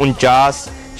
49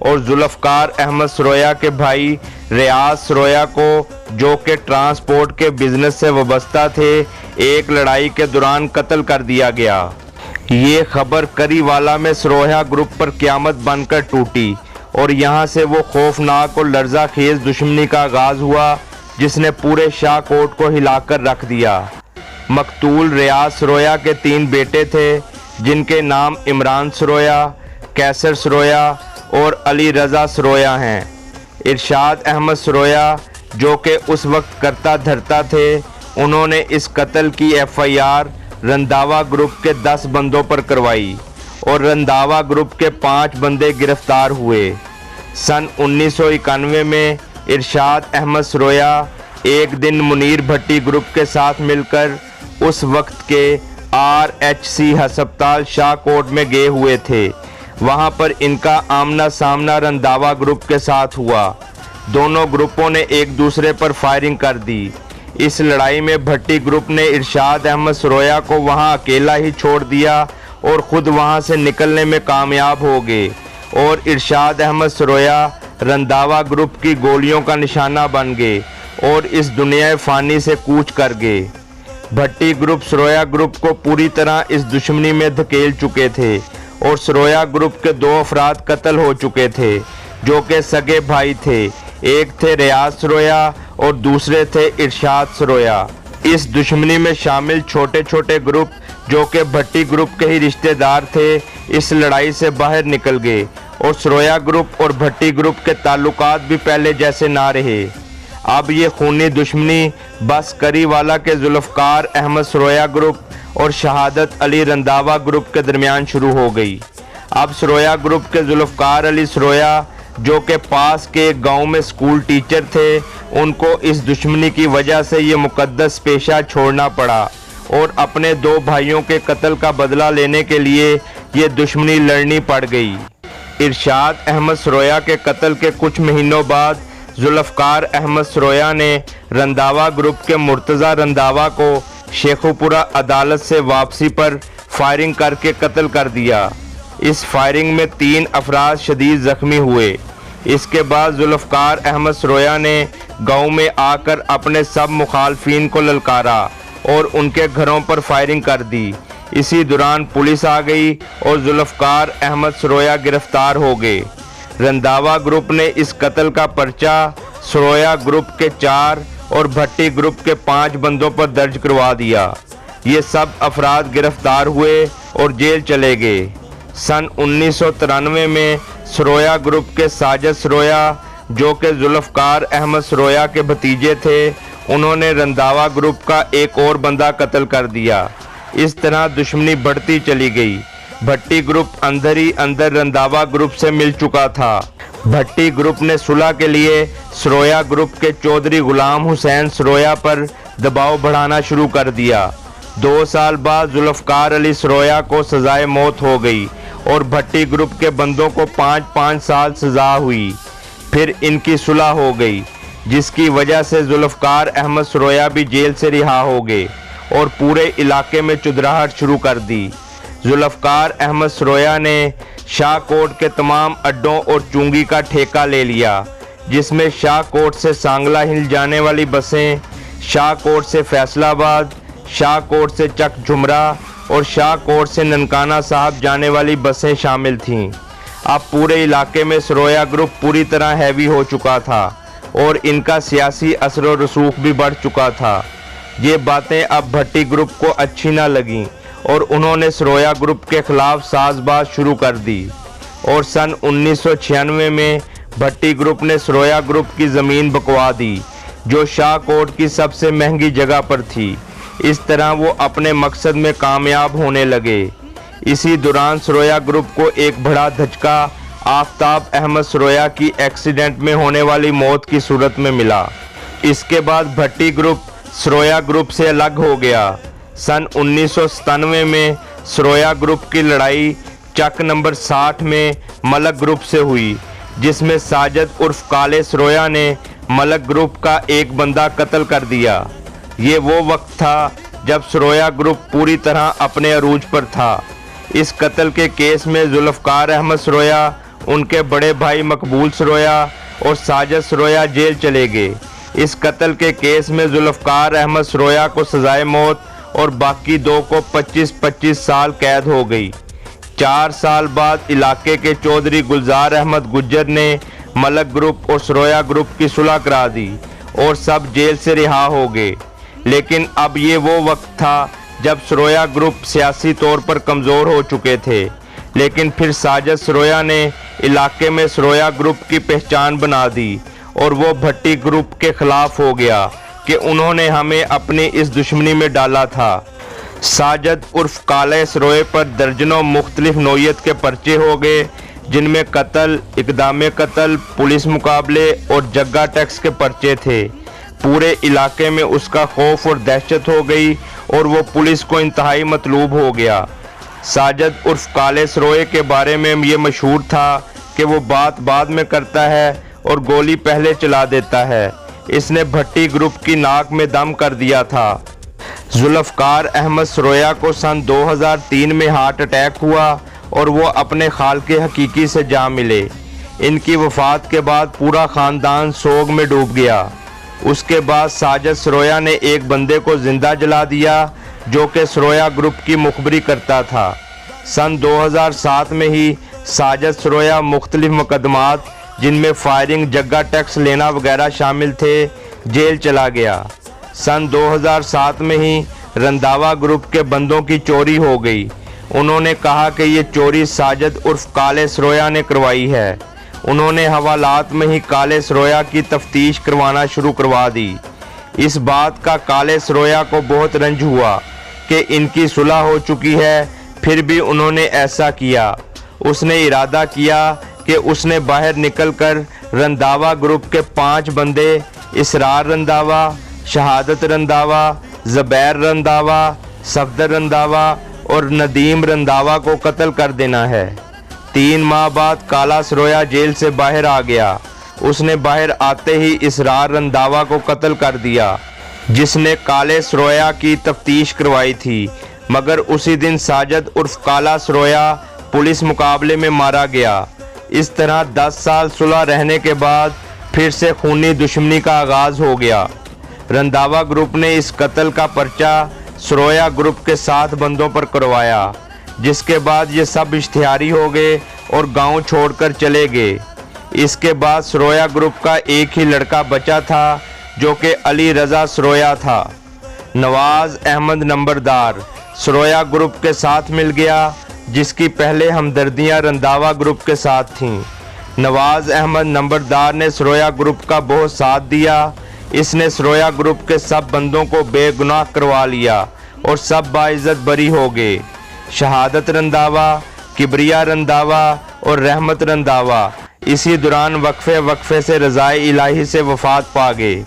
اور ذوالفقار احمد سرویا کے بھائی ریاض سرویا کو، جو کہ ٹرانسپورٹ کے بزنس سے وابستہ تھے، ایک لڑائی کے دوران قتل کر دیا گیا۔ یہ خبر کری والا میں سرویا گروپ پر قیامت بن کر ٹوٹی اور یہاں سے وہ خوفناک اور لرزہ خیز دشمنی کا آغاز ہوا جس نے پورے شاہ کوٹ کو ہلا کر رکھ دیا۔ مقتول ریاض سرویا کے 3 بیٹے تھے جن کے نام عمران سرویا، کیسر سرویا اور علی رضا سرویا ہیں۔ ارشاد احمد سرویا جو کہ اس وقت کرتا دھرتا تھے، انہوں نے اس قتل کی FIR رنداوا گروپ کے 10 بندوں پر کروائی اور رنداوا گروپ کے 5 بندے گرفتار ہوئے۔ سن 1991 میں ارشاد احمد سرویا ایک دن منیر بھٹی گروپ کے ساتھ مل کر اس وقت کے RHC ہسپتال شاہ کوٹ میں گئے ہوئے تھے۔ وہاں پر ان کا آمنا سامنا رنداوا گروپ کے ساتھ ہوا۔ دونوں گروپوں نے ایک دوسرے پر فائرنگ کر دی۔ اس لڑائی میں بھٹی گروپ نے ارشاد احمد سرویا کو وہاں اکیلا ہی چھوڑ دیا اور خود وہاں سے نکلنے میں کامیاب ہو گئے اور ارشاد احمد سرویا رنداوا گروپ کی گولیوں کا نشانہ بن گئے اور اس دنیا فانی سے کوچ کر گئے۔ بھٹی گروپ سرویا گروپ کو پوری طرح اس دشمنی میں دھکیل چکے تھے اور سرویا گروپ کے 2 افراد قتل ہو چکے تھے جو کہ سگے بھائی تھے، ایک تھے ریاض سرویا اور دوسرے تھے ارشاد سرویا۔ اس دشمنی میں شامل چھوٹے چھوٹے گروپ جو کہ بھٹی گروپ کے ہی رشتہ دار تھے اس لڑائی سے باہر نکل گئے اور سرویا گروپ اور بھٹی گروپ کے تعلقات بھی پہلے جیسے نہ رہے۔ اب یہ خونی دشمنی بس کری والا کے ذوالفقار احمد سرویا گروپ اور شہادت علی رنداوا گروپ کے درمیان شروع ہو گئی۔ اب سرویا گروپ کے ذوالفقار علی سرویا جو کہ پاس کے ایک گاؤں میں سکول ٹیچر تھے، ان کو اس دشمنی کی وجہ سے یہ مقدس پیشہ چھوڑنا پڑا اور اپنے 2 بھائیوں کے قتل کا بدلہ لینے کے لیے یہ دشمنی لڑنی پڑ گئی۔ ارشاد احمد سرویا کے قتل کے کچھ مہینوں بعد ذوالفقار احمد سرویا نے رنداوا گروپ کے مرتضی رنداوا کو شیخوپورہ عدالت سے واپسی پر فائرنگ کر کے قتل کر دیا۔ اس فائرنگ میں 3 افراد شدید زخمی ہوئے۔ اس کے بعد ذوالفقار احمد سرویا نے گاؤں میں آ کر اپنے سب مخالفین کو للکارا اور ان کے گھروں پر فائرنگ کر دی۔ اسی دوران پولیس آ گئی اور ذوالفقار احمد سرویا گرفتار ہو گئے۔ رنداوا گروپ نے اس قتل کا پرچہ سرویا گروپ کے 4 اور بھٹی گروپ کے 5 بندوں پر درج کروا دیا۔ یہ سب افراد گرفتار ہوئے اور جیل چلے گئے۔ سن 1993 میں سرویا گروپ کے ساجد سرویا جو کہ ذوالفقار احمد سرویا کے بھتیجے تھے، انہوں نے رنداوا گروپ کا ایک اور بندہ قتل کر دیا۔ اس طرح دشمنی بڑھتی چلی گئی۔ بھٹی گروپ اندر ہی اندر رنداوا گروپ سے مل چکا تھا۔ بھٹی گروپ نے صلح کے لیے سرویا گروپ کے چودھری غلام حسین سرویا پر دباؤ بڑھانا شروع کر دیا۔ 2 سال بعد ذوالفقار علی سرویا کو سزائے موت ہو گئی اور بھٹی گروپ کے بندوں کو 5 سال سزا ہوئی۔ پھر ان کی صلح ہو گئی جس کی وجہ سے ذوالفقار احمد سرویا بھی جیل سے رہا ہو گئے اور پورے علاقے میں چدراہٹ شروع کر دی۔ ذوالفقار احمد سرویا نے شاہ کوٹ کے تمام اڈوں اور چونگی کا ٹھیکہ لے لیا، جس میں شاہ کوٹ سے سانگلہ ہل جانے والی بسیں، شاہ کوٹ سے فیصل آباد، شاہ کوٹ سے چک جھمرا اور شاہ کوٹ سے ننکانہ صاحب جانے والی بسیں شامل تھیں۔ اب پورے علاقے میں سرویا گروپ پوری طرح ہیوی ہو چکا تھا اور ان کا سیاسی اثر و رسوخ بھی بڑھ چکا تھا۔ یہ باتیں اب بھٹی گروپ کو اچھی نہ لگیں اور انہوں نے سرویا گروپ کے خلاف ساز باز شروع کر دی اور سن 1996 میں بھٹی گروپ نے سرویا گروپ کی زمین بکوا دی جو شاہ کوٹ کی سب سے مہنگی جگہ پر تھی۔ اس طرح وہ اپنے مقصد میں کامیاب ہونے لگے۔ اسی دوران سرویا گروپ کو ایک بڑا دھچکا آفتاب احمد سرویا کی ایکسیڈنٹ میں ہونے والی موت کی صورت میں ملا۔ اس کے بعد بھٹی گروپ سرویا گروپ سے الگ ہو گیا۔ سن 1997 میں سرویا گروپ کی لڑائی چک نمبر 60 میں ملک گروپ سے ہوئی، جس میں ساجد عرف کالے سرویا نے ملک گروپ کا ایک بندہ قتل کر دیا۔ یہ وہ وقت تھا جب سرویا گروپ پوری طرح اپنے عروج پر تھا۔ اس قتل کے کیس میں ذوالفقار احمد سرویا ان کے بڑے بھائی مقبول سرویا اور ساجد سرویا جیل چلے گئے۔ اس قتل کے کیس میں ذوالفقار احمد سرویا کو سزائے موت اور باقی دو کو 25-25 سال قید ہو گئی۔ 4 سال بعد علاقے کے چودھری گلزار احمد گجر نے ملک گروپ اور سرویا گروپ کی صلح کرا دی اور سب جیل سے رہا ہو گئے۔ لیکن اب یہ وہ وقت تھا جب سرویا گروپ سیاسی طور پر کمزور ہو چکے تھے، لیکن پھر ساجد سرویا نے علاقے میں سرویا گروپ کی پہچان بنا دی اور وہ بھٹی گروپ کے خلاف ہو گیا کہ انہوں نے ہمیں اپنی اس دشمنی میں ڈالا تھا۔ ساجد عرف کالے سروئے پر درجنوں مختلف نوعیت کے پرچے ہو گئے، جن میں قتل، اقدام قتل، پولیس مقابلے اور جگہ ٹیکس کے پرچے تھے۔ پورے علاقے میں اس کا خوف اور دہشت ہو گئی اور وہ پولیس کو انتہائی مطلوب ہو گیا۔ ساجد عرف کالے سروئے کے بارے میں یہ مشہور تھا کہ وہ بات بعد میں کرتا ہے اور گولی پہلے چلا دیتا ہے۔ اس نے بھٹی گروپ کی ناک میں دم کر دیا تھا۔ ذوالفقار احمد سرویا کو سن 2003 میں ہارٹ اٹیک ہوا اور وہ اپنے خالق حقیقی سے جا ملے۔ ان کی وفات کے بعد پورا خاندان سوگ میں ڈوب گیا۔ اس کے بعد ساجد سرویا نے ایک بندے کو زندہ جلا دیا جو کہ سرویا گروپ کی مخبری کرتا تھا۔ سن 2007 میں ہی ساجد سرویا مختلف مقدمات جن میں فائرنگ، جگہ ٹیکس لینا وغیرہ شامل تھے، جیل چلا گیا۔ سن 2007 میں ہی رنداوا گروپ کے بندوں کی چوری ہو گئی۔ انہوں نے کہا کہ یہ چوری ساجد عرف کالے سرویا نے کروائی ہے۔ انہوں نے حوالات میں ہی کالے سرویا کی تفتیش کروانا شروع کروا دی۔ اس بات کا کالے سرویا کو بہت رنج ہوا کہ ان کی صلح ہو چکی ہے، پھر بھی انہوں نے ایسا کیا۔ اس نے ارادہ کیا کہ اس نے باہر نکل کر رنداوا گروپ کے 5 بندے اسرار رنداوا، شہادت رنداوا، زبیر رنداوا، صفدر رنداوا اور ندیم رنداوا کو قتل کر دینا ہے۔ 3 ماہ بعد کالا سرویا جیل سے باہر آ گیا۔ اس نے باہر آتے ہی اسرار رنداوا کو قتل کر دیا، جس نے کالے سرویا کی تفتیش کروائی تھی، مگر اسی دن ساجد عرف کالا سرویا پولیس مقابلے میں مارا گیا۔ اس طرح 10 سال صلح رہنے کے بعد پھر سے خونی دشمنی کا آغاز ہو گیا۔ رنداوا گروپ نے اس قتل کا پرچہ سرویا گروپ کے 7 بندوں پر کروایا، جس کے بعد یہ سب اشتہاری ہو گئے اور گاؤں چھوڑ کر چلے گئے۔ اس کے بعد سرویا گروپ کا ایک ہی لڑکا بچا تھا جو کہ علی رضا سرویا تھا۔ نواز احمد نمبردار سرویا گروپ کے ساتھ مل گیا، جس کی پہلے ہمدردیاں رنداوا گروپ کے ساتھ تھیں۔ نواز احمد نمبردار نے سرویا گروپ کا بہت ساتھ دیا۔ اس نے سرویا گروپ کے سب بندوں کو بے گناہ کروا لیا اور سب باعزت بری ہو گئے۔ شہادت رنداوا، کبریا رنداوا اور رحمت رنداوا اسی دوران وقفے سے رضائے الہی سے وفات پا گئے۔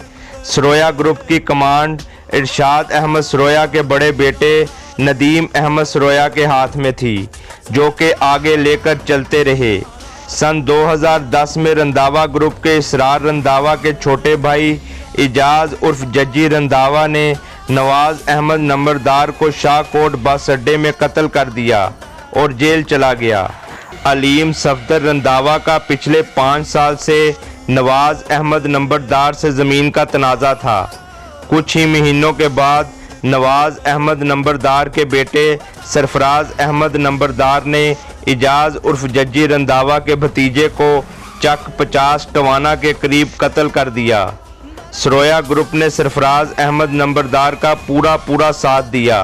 سرویا گروپ کی کمانڈ ارشاد احمد سرویا کے بڑے بیٹے ندیم احمد سرویا کے ہاتھ میں تھی، جو کہ آگے لے کر چلتے رہے۔ سن 2010 میں رنداوا گروپ کے اسرار رنداوا کے چھوٹے بھائی اعجاز عرف ججی رنداوا نے نواز احمد نمبردار کو شاہ کوٹ بس اڈے میں قتل کر دیا اور جیل چلا گیا۔ علیم صفدر رنداوا کا پچھلے 5 سال سے نواز احمد نمبردار سے زمین کا تنازع تھا۔ کچھ ہی مہینوں کے بعد نواز احمد نمبردار کے بیٹے سرفراز احمد نمبردار نے اعجاز عرف ججی رنداوا کے بھتیجے کو چک 50 ٹوانا کے قریب قتل کر دیا۔ سرویا گروپ نے سرفراز احمد نمبردار کا پورا ساتھ دیا۔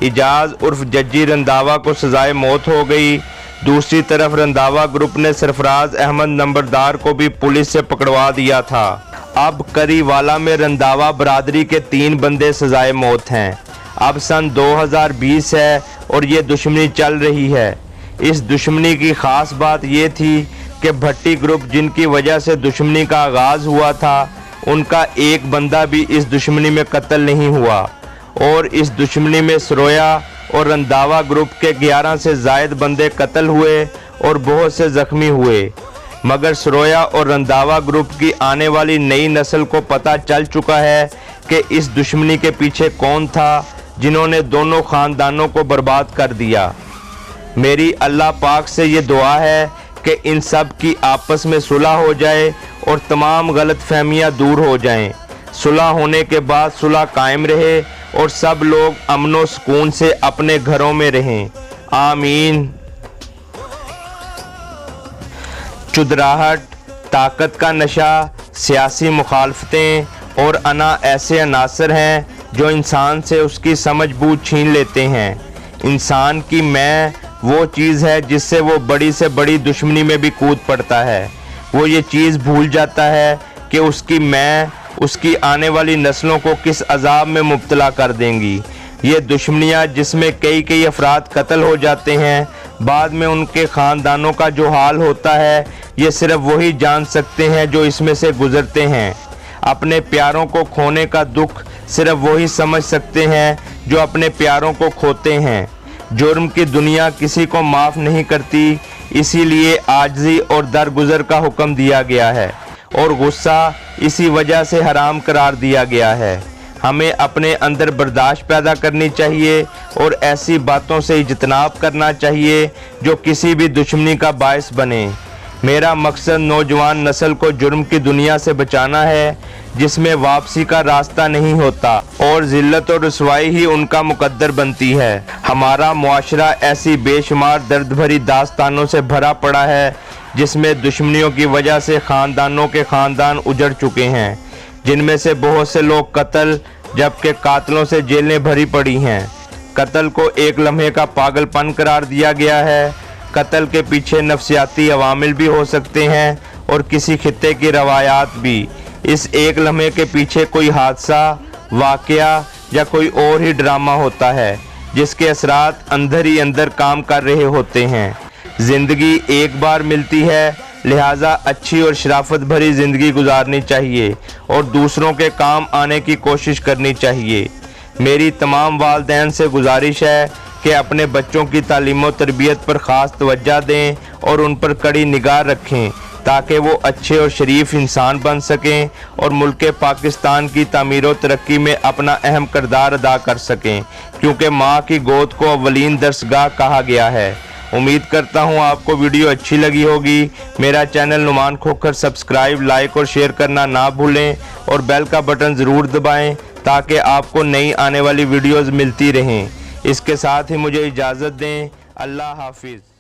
اعجاز عرف ججی رنداوا کو سزائے موت ہو گئی۔ دوسری طرف رنداوا گروپ نے سرفراز احمد نمبردار کو بھی پولیس سے پکڑوا دیا تھا۔ اب کری والا میں رنداوا برادری کے 3 بندے سزائے موت ہیں۔ اب سن 2020 ہے اور یہ دشمنی چل رہی ہے۔ اس دشمنی کی خاص بات یہ تھی کہ بھٹی گروپ جن کی وجہ سے دشمنی کا آغاز ہوا تھا، ان کا ایک بندہ بھی اس دشمنی میں قتل نہیں ہوا، اور اس دشمنی میں سرویا اور رنداوا گروپ کے 11 سے زائد بندے قتل ہوئے اور بہت سے زخمی ہوئے۔ مگر سرویا اور رنداوا گروپ کی آنے والی نئی نسل کو پتہ چل چکا ہے کہ اس دشمنی کے پیچھے کون تھا جنہوں نے دونوں خاندانوں کو برباد کر دیا۔ میری اللہ پاک سے یہ دعا ہے کہ ان سب کی آپس میں صلح ہو جائے اور تمام غلط فہمیاں دور ہو جائیں۔ صلح ہونے کے بعد صلح قائم رہے اور سب لوگ امن و سکون سے اپنے گھروں میں رہیں، آمین۔ چدراہٹ، طاقت کا نشہ، سیاسی مخالفتیں اور انا ایسے عناصر ہیں جو انسان سے اس کی سمجھ بوجھ چھین لیتے ہیں۔ انسان کی میں وہ چیز ہے جس سے وہ بڑی سے بڑی دشمنی میں بھی کود پڑتا ہے۔ وہ یہ چیز بھول جاتا ہے کہ اس کی میں اس کی آنے والی نسلوں کو کس عذاب میں مبتلا کر دیں گی۔ یہ دشمنیاں جس میں کئی افراد قتل ہو جاتے ہیں، بعد میں ان کے خاندانوں کا جو حال ہوتا ہے، یہ صرف وہی جان سکتے ہیں جو اس میں سے گزرتے ہیں۔ اپنے پیاروں کو کھونے کا دکھ صرف وہی سمجھ سکتے ہیں جو اپنے پیاروں کو کھوتے ہیں۔ جرم کی دنیا کسی کو معاف نہیں کرتی، اسی لیے عاجزی اور درگزر کا حکم دیا گیا ہے اور غصہ اسی وجہ سے حرام قرار دیا گیا ہے۔ ہمیں اپنے اندر برداشت پیدا کرنی چاہیے اور ایسی باتوں سے اجتناب کرنا چاہیے جو کسی بھی دشمنی کا باعث بنے۔ میرا مقصد نوجوان نسل کو جرم کی دنیا سے بچانا ہے جس میں واپسی کا راستہ نہیں ہوتا اور ذلت اور رسوائی ہی ان کا مقدر بنتی ہے۔ ہمارا معاشرہ ایسی بے شمار درد بھری داستانوں سے بھرا پڑا ہے جس میں دشمنیوں کی وجہ سے خاندانوں کے خاندان اجڑ چکے ہیں، جن میں سے بہت سے لوگ قتل جبکہ قاتلوں سے جیلیں بھری پڑی ہیں۔ قتل کو ایک لمحے کا پاگل پن قرار دیا گیا ہے۔ قتل کے پیچھے نفسیاتی عوامل بھی ہو سکتے ہیں اور کسی خطے کی روایات بھی۔ اس ایک لمحے کے پیچھے کوئی حادثہ، واقعہ یا کوئی اور ہی ڈرامہ ہوتا ہے جس کے اثرات اندر ہی اندر کام کر رہے ہوتے ہیں۔ زندگی ایک بار ملتی ہے، لہٰذا اچھی اور شرافت بھری زندگی گزارنی چاہیے اور دوسروں کے کام آنے کی کوشش کرنی چاہیے۔ میری تمام والدین سے گزارش ہے کہ اپنے بچوں کی تعلیم و تربیت پر خاص توجہ دیں اور ان پر کڑی نگاہ رکھیں تاکہ وہ اچھے اور شریف انسان بن سکیں اور ملک پاکستان کی تعمیر و ترقی میں اپنا اہم کردار ادا کر سکیں، کیونکہ ماں کی گود کو اولین درسگاہ کہا گیا ہے۔ امید کرتا ہوں آپ کو ویڈیو اچھی لگی ہوگی۔ میرا channel Noman Khokhar subscribe, like اور شیئر کرنا نہ بھولیں اور بیل کا بٹن ضرور دبائیں تاکہ آپ کو نئی آنے والی ویڈیوز ملتی رہیں۔ اس کے ساتھ ہی مجھے اجازت دیں۔ اللہ حافظ۔